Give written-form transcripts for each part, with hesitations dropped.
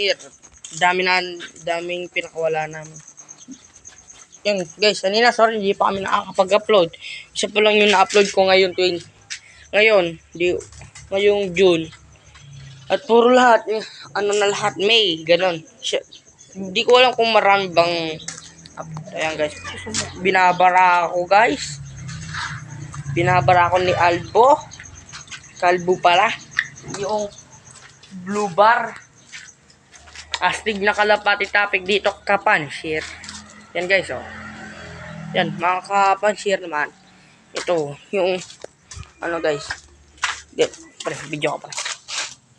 kapanshir. Daming pinakawala namin. Yan guys, kanina sorry, hindi pa kami nakakapag-upload. Isa pa lang yung na-upload ko ngayon ngayong June. At puro lahat, lahat May, ganon. Hindi ko alam kung marami bang, ayan guys, binabara ako guys. Binabara ako ni Kalbo pala. Yung blue bar. Astig na kalapati topic dito, kapanshir. Yan guys, oh. Yan, mga kapanshir naman. Ito, yung, guys. Video ko pala.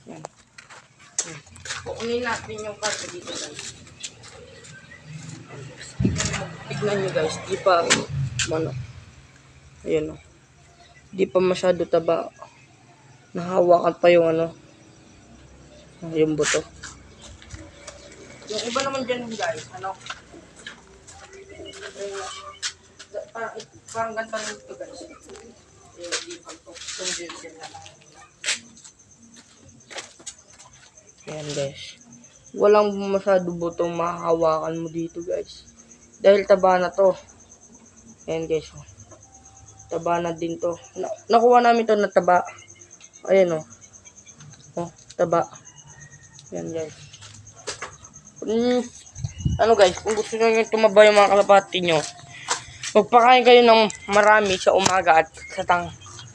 Yan. Kukunin natin yung karga dito guys. Tignan nyo guys, di pa, ayun, oh. Di pa masyado taba. Nahawakan pa yung yung buto. Yung iba naman dyan guys, parang ganito rin ito guys. Ayan guys. Walang masyado butong mahahawakan mo dito guys. Dahil taba na to. Ayan guys. Oh. Taba na din to. Nakuha namin to na taba. Ayan oh. Oh, taba. Ayan guys. Guys, kung gusto nyo yung tumaba yung mga kalapati nyo, magpakain kayo ng marami sa umaga at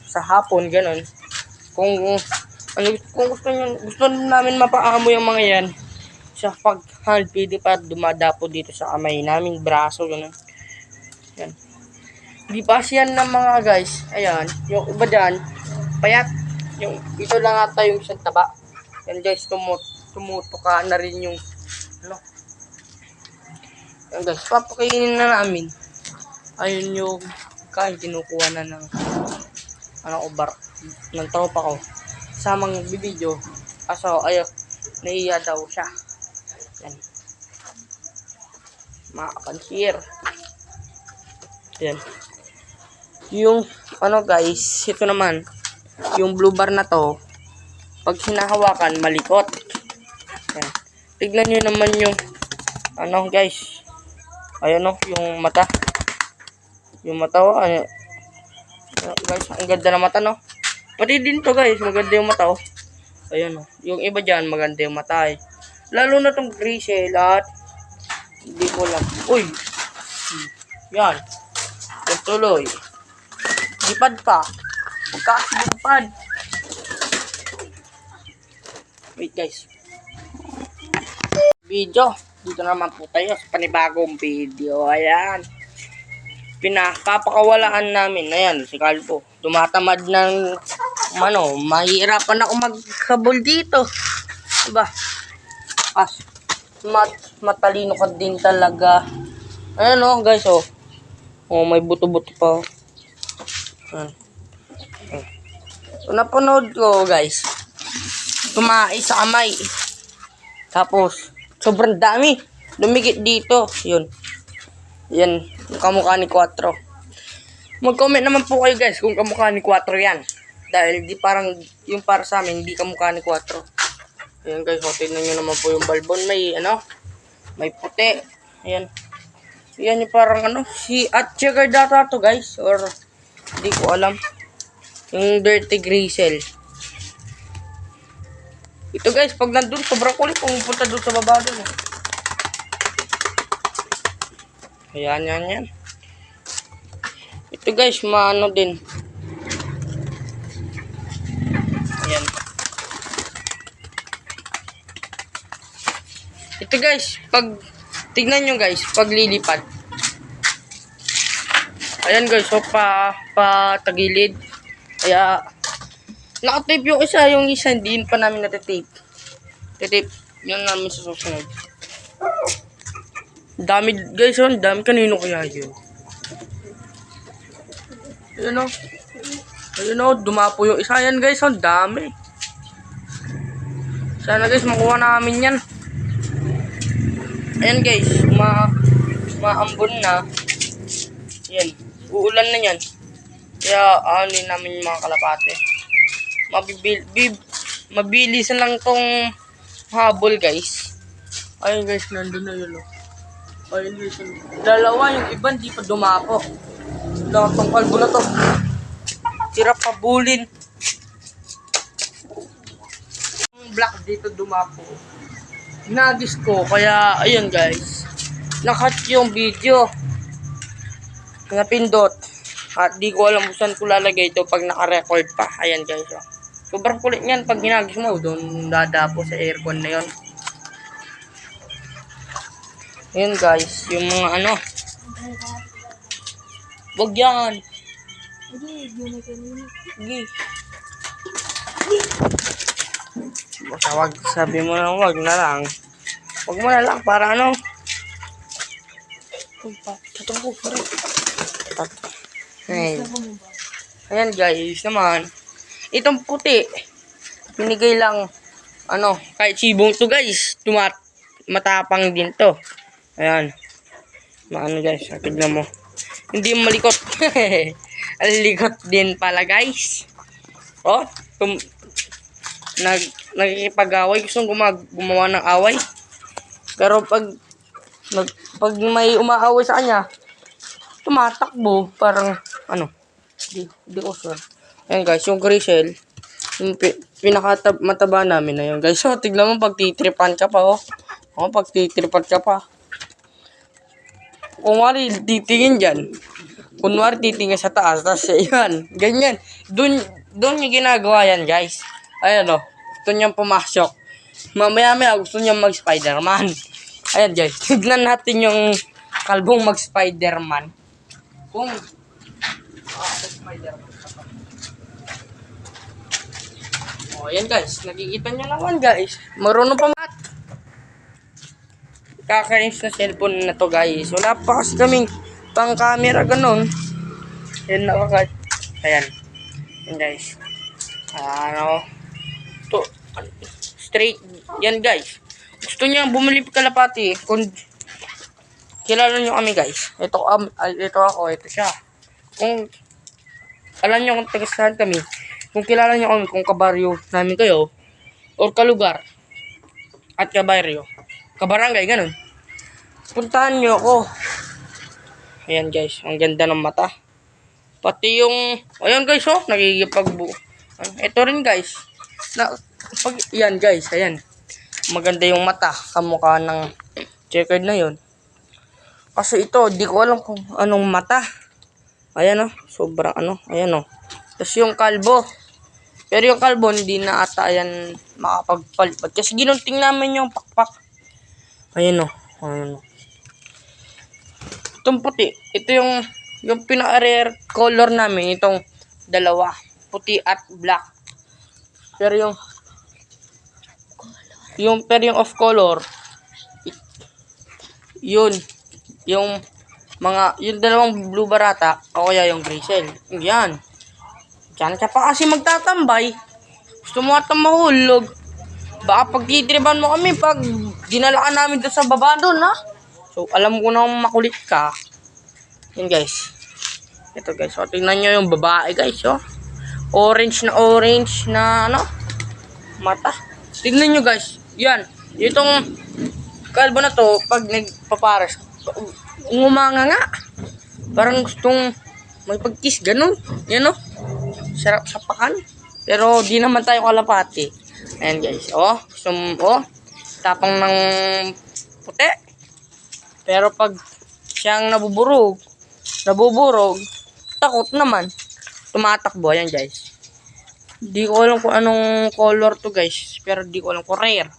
sa hapon, ganun. Kung gusto namin mapaamo yung mga yan, sa pag-hand, pwede pa dumadapo dito sa kamay namin, braso, ganun. Yan. Di pa siyan ng mga guys, ayan, yung iba dyan, payat, yung ito lang ata yung isang taba. Yan guys, tumutuka na rin yung yan guys, papakainin na namin. Ayun yung kain kinukuha na ng ng tropa ko. Samang nagbibideo. Kaso naiya daw siya. Yan. Mga kapanshir. Yan. Yung guys, ito naman. Yung blue bar na to, pag hinahawakan, malikot. Yan. Tignan nyo naman yung guys. Ayan yung mata. Yung mata guys, ang ganda ng mata Pati din to guys, maganda yung mata Ayan yung iba dyan, maganda yung mata Lalo na tong grisel at hindi ko lang. Uy! Yan. Yung tuloy. Lipad pa. Magkasilipad. Wait guys. Video. Dito naman po tayo sa panibagong video. Ayan. Pinapakawalaan namin. Ayan, si Kalbo. Tumatamad ng, mahirapan ako maghabol dito. Diba? Matalino ka din talaga. Ayan guys, may buto-buto pa. Ayan. So, napanood ko, guys. Tumai sa kamay. Tapos, sobrang dami. Lumikit dito. Yun. Yan. Yung kamukha ni 4. Mag-comment naman po kayo guys kung kamukha ni 4 yan. Dahil di parang yung para sa amin, hindi kamukha ni 4. Ayan guys. Tignan nyo naman po yung balbon. May puti. Ayan. Yan yung parang at sugar data to guys. Or, hindi ko alam. Yung dirty grisel. Ito guys, pag nandun, sobrang kulit kung pupunta doon sa baba doon. Ayan. Ito guys, din. Ayan. Ito guys, tignan nyo guys, pag lilipad. Ayan guys, tagilid. Kaya, nakatape yung isa, hindi pa namin natatape. Tatape, yun namin sa susunod. Dami guys, dami kanino kaya yun. Ayun dumapo yung isa yan guys, dami. Sana guys, makuha namin yan. Ayan guys, maambon na. Yan, uulan na yan. Kaya, namin yung mga kalapate. Mabilisan lang tong habol guys. Ayun guys, nandun na yun. Ayun guys, dalawa yung iba hindi pa dumapo. Dapat tong kalbo na to. Tira pa bulin. Yung black dito dumapo. Nagis ko, kaya ayun guys. Nakat yung video. Napindot. At di ko alam kung saan ko lalagay ito pag naka-record pa. Ayan guys. Oh. Sobrang kulit niyan pag ginagis mo. Doon dadapo sa aircon na yun. Ayan guys. Yung mga ano. Wag yan. Sige. Basta wag. Sabi mo na wag na lang. Wag mo na lang para ano. Tutong ko. Ayan guys naman. Itong puti. Binigay lang. Ano. Kahit sibong to guys. Matapang din to. Ayan. Maano guys. Tignan mo. Hindi malikot. Alikot din pala guys. Oh. Nagkikipag-away. Gusto gumawa ng away. Pero pag may umaaway sa kanya, tumatakbo. Parang ano. Hindi ko sure. Ayan guys. Yung grisel. Yung pinakamataba namin na yun guys. So tignan mo pag titripan ka pa oh. Oh, pag titripan ka pa. Kunwari, titingin dyan. Kunwari, titingin sa taas. Tapos, yan. Ganyan. Doon yung ginagawa yan, guys. Ayan, o. Gusto niyang pumasok. Mamaya-maya, gusto niyang mag-Spider-Man. Ayan, guys. Tignan natin yung kalbong mag-Spider-Man. Kung Spider-Man ka pa. O, ayan, guys. Nakikita niyo naman, guys. Marunong pa mat. Kakainis na cellphone na to guys. Wala pa kasi kaming pang camera ganun. Yan na agad. Ayan. Yan guys. Ano. To, straight. Yan guys. Gusto niya bumili pa kalapati. Kung kilala nyo kami guys. Ito ako. Ito siya. Kung alam nyo kung taga-saan kami. Kung kilala nyo kami. Kung kabaryo namin kayo. Or kalugar. At kabaryo. Kabarangay, ganun. Puntahan nyo ako. Ayan guys, ang ganda ng mata. Pati yung, ayan guys oh, nagigipagbu. Ito rin guys. Yan guys, ayan. Maganda yung mata. Kamukha ng checkered na yun. Kasi ito, di ko alam kung anong mata. Ayan oh, sobrang ano, ayan oh. Tapos yung kalbo. Pero yung kalbo, hindi na ata yan makapagpalipad. Kasi ginunting namin yung pakpak. Ayan o. Ayan o. Itong puti. Ito yung pinaka-rare color namin. Itong dalawa. Puti at black. Pero yung off color. Yun. Yung dalawang blue barata. O kaya yung grisel. Yan. Diyan ka pa kasi magtatambay. Gusto mo atang mahulog. Baka pag titriban mo kami, pag dinalaan namin doon sa baba doon, ha? So, alam ko na makulit ka. Yan, guys. Ito, guys. So, tingnan nyo yung babae, guys, oh. Orange na, ano? Mata. Tingnan nyo, guys. Yan. Itong kalbo na to, pag nagpapares, umanga nga. Parang gustong may pag-kiss, ganun. Yan, oh. Sarap sa pakan. Pero, di naman tayo kalapati. Ayan guys, oh, tapang ng puti. Pero pag siyang nabuburog, takot naman. Tumatakbo, ayan guys. Di ko alam kung anong color to guys, pero di ko alam kung rare.